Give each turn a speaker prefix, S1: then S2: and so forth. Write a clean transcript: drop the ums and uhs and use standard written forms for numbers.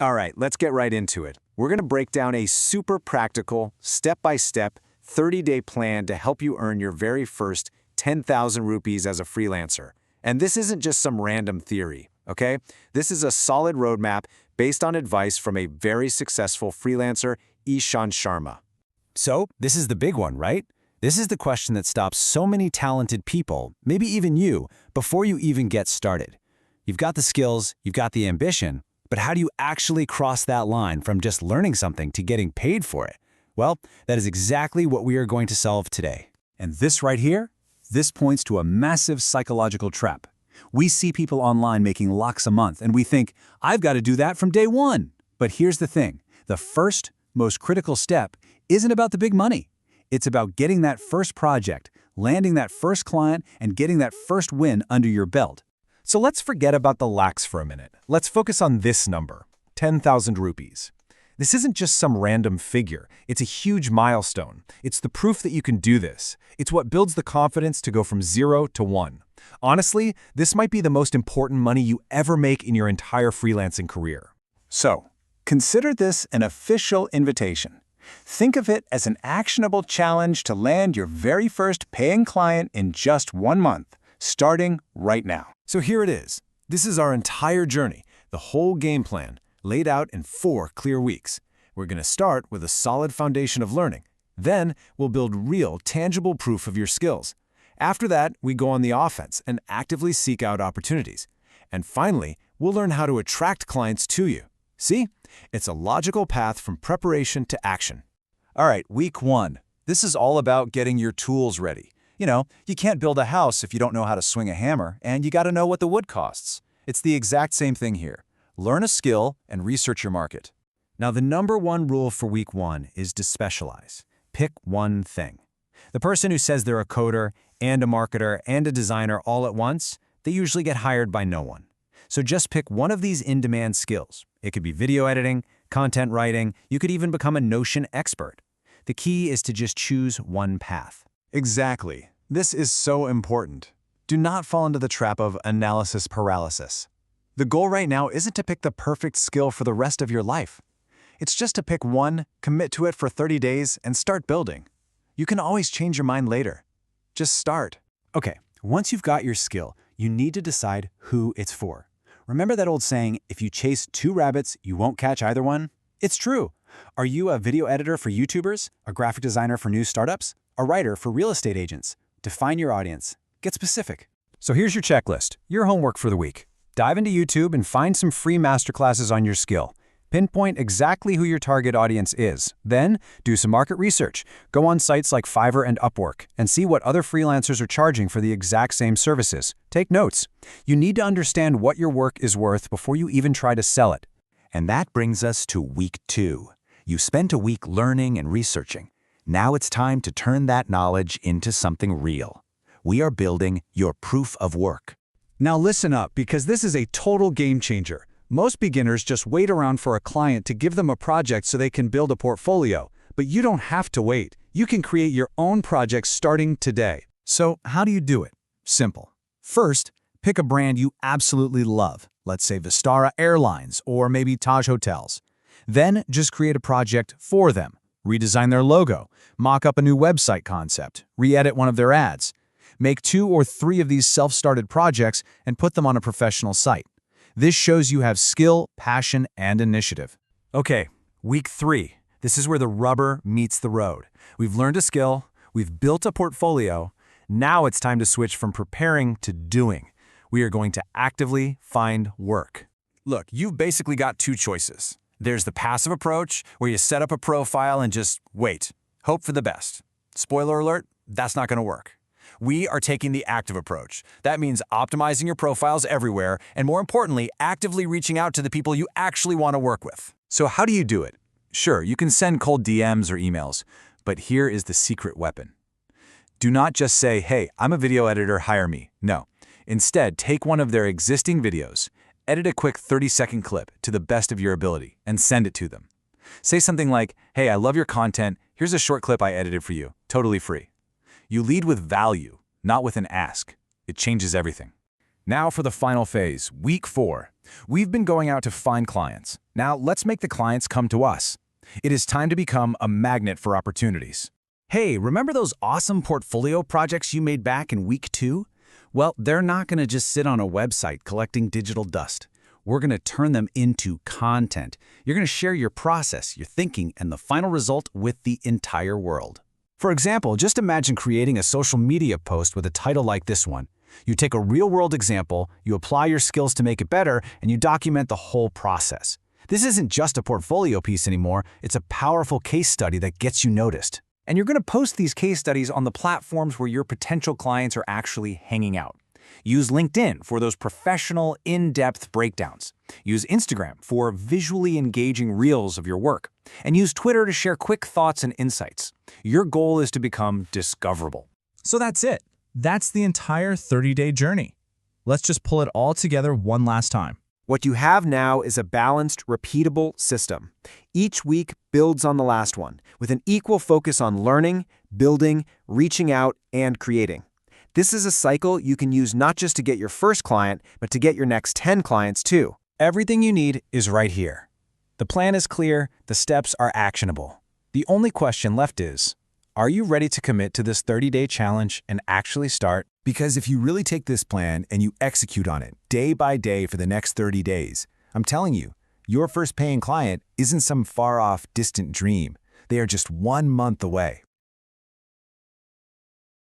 S1: All right, let's get right into it. We're going to break down a super practical, step-by-step, 30-day plan to help you earn your very first 10,000 rupees as a freelancer. And this isn't just some random theory, okay? This is a solid roadmap based on advice from a very successful freelancer, Ishan Sharma.
S2: So, this is the big one, right? This is the question that stops so many talented people, maybe even you, before you even get started. You've got the skills, you've got the ambition, but how do you actually cross that line from just learning something to getting paid for it? Well, that is exactly what we are going to solve today.
S3: And this right here, this points to a massive psychological trap. We see people online making lakhs a month, and we think, I've got to do that from day one. But here's the thing. The first, most critical step isn't about the big money. It's about getting that first project, landing that first client, and getting that first win under your belt.
S4: So let's forget about the lakhs for a minute. Let's focus on this number, 10,000 rupees. This isn't just some random figure. It's a huge milestone. It's the proof that you can do this. It's what builds the confidence to go from 0 to 1. Honestly, this might be the most important money you ever make in your entire freelancing career.
S3: So, consider this an official invitation. Think of it as an actionable challenge to land your very first paying client in just 1 month, starting right now.
S4: So here it is. This is our entire journey, the whole game plan, laid out in 4 clear weeks. We're going to start with a solid foundation of learning. Then we'll build real, tangible proof of your skills. After that, we go on the offense and actively seek out opportunities. And finally, we'll learn how to attract clients to you. See? It's a logical path from preparation to action.
S3: All right, week 1. This is all about getting your tools ready. You can't build a house if you don't know how to swing a hammer, and you got to know what the wood costs. It's the exact same thing here. Learn a skill and research your market.
S2: Now, the #1 rule for week 1 is to specialize. Pick one thing. The person who says they're a coder and a marketer and a designer all at once, they usually get hired by no one. So just pick one of these in-demand skills. It could be video editing, content writing, you could even become a Notion expert. The key is to just choose one path.
S1: Exactly. This is so important. Do not fall into the trap of analysis paralysis. The goal right now isn't to pick the perfect skill for the rest of your life. It's just to pick one, commit to it for 30 days, and start building. You can always change your mind later. Just start.
S2: Okay, once you've got your skill, you need to decide who it's for. Remember that old saying, if you chase 2 rabbits, you won't catch either one? It's true. Are you a video editor for YouTubers, a graphic designer for new startups, a writer for real estate agents? Define your audience. Get specific.
S4: So here's your checklist, your homework for the week. Dive into YouTube and find some free masterclasses on your skill. Pinpoint exactly who your target audience is. Then, do some market research. Go on sites like Fiverr and Upwork and see what other freelancers are charging for the exact same services. Take notes. You need to understand what your work is worth before you even try to sell it.
S5: And that brings us to week 2. You spent a week learning and researching. Now it's time to turn that knowledge into something real. We are building your proof of work.
S3: Now listen up, because this is a total game changer. Most beginners just wait around for a client to give them a project so they can build a portfolio. But you don't have to wait. You can create your own projects starting today.
S2: So, how do you do it? Simple. First, pick a brand you absolutely love. Let's say Vistara Airlines or maybe Taj Hotels. Then, just create a project for them. Redesign their logo, mock up a new website concept, re-edit one of their ads. Make 2 or 3 of these self-started projects and put them on a professional site. This shows you have skill, passion, and initiative. Okay, week 3. This is where the rubber meets the road. We've learned a skill, we've built a portfolio. Now it's time to switch from preparing to doing. We are going to actively find work. Look, you've basically got 2 choices. There's the passive approach, where you set up a profile and just wait, hope for the best. Spoiler alert, that's not going to work. We are taking the active approach. That means optimizing your profiles everywhere, and more importantly, actively reaching out to the people you actually want to work with.
S3: So how do you do it? Sure, you can send cold DMs or emails, but here is the secret weapon. Do not just say, hey, I'm a video editor, hire me. No. Instead, take one of their existing videos, edit a quick 30-second clip to the best of your ability, and send it to them. Say something like, hey, I love your content. Here's a short clip I edited for you, totally free. You lead with value, not with an ask. It changes everything. Now for the final phase, week 4. We've been going out to find clients. Now let's make the clients come to us. It is time to become a magnet for opportunities.
S2: Hey, remember those awesome portfolio projects you made back in week 2? Well, they're not going to just sit on a website collecting digital dust. We're going to turn them into content. You're going to share your process, your thinking, and the final result with the entire world.
S1: For example, just imagine creating a social media post with a title like this one. You take a real-world example, you apply your skills to make it better, and you document the whole process. This isn't just a portfolio piece anymore, it's a powerful case study that gets you noticed.
S3: And you're going to post these case studies on the platforms where your potential clients are actually hanging out. Use LinkedIn for those professional, in-depth breakdowns. Use Instagram for visually engaging reels of your work. And use Twitter to share quick thoughts and insights. Your goal is to become discoverable.
S2: So that's it. That's the entire 30-day journey. Let's just pull it all together one last time.
S6: What you have now is a balanced, repeatable system. Each week builds on the last one, with an equal focus on learning, building, reaching out, and creating. This is a cycle you can use not just to get your first client, but to get your next 10 clients too.
S1: Everything you need is right here. The plan is clear, the steps are actionable. The only question left is, are you ready to commit to this 30-day challenge and actually start?
S4: Because if you really take this plan and you execute on it day by day for the next 30 days, I'm telling you, your first paying client isn't some far-off, distant dream. They are just 1 month away.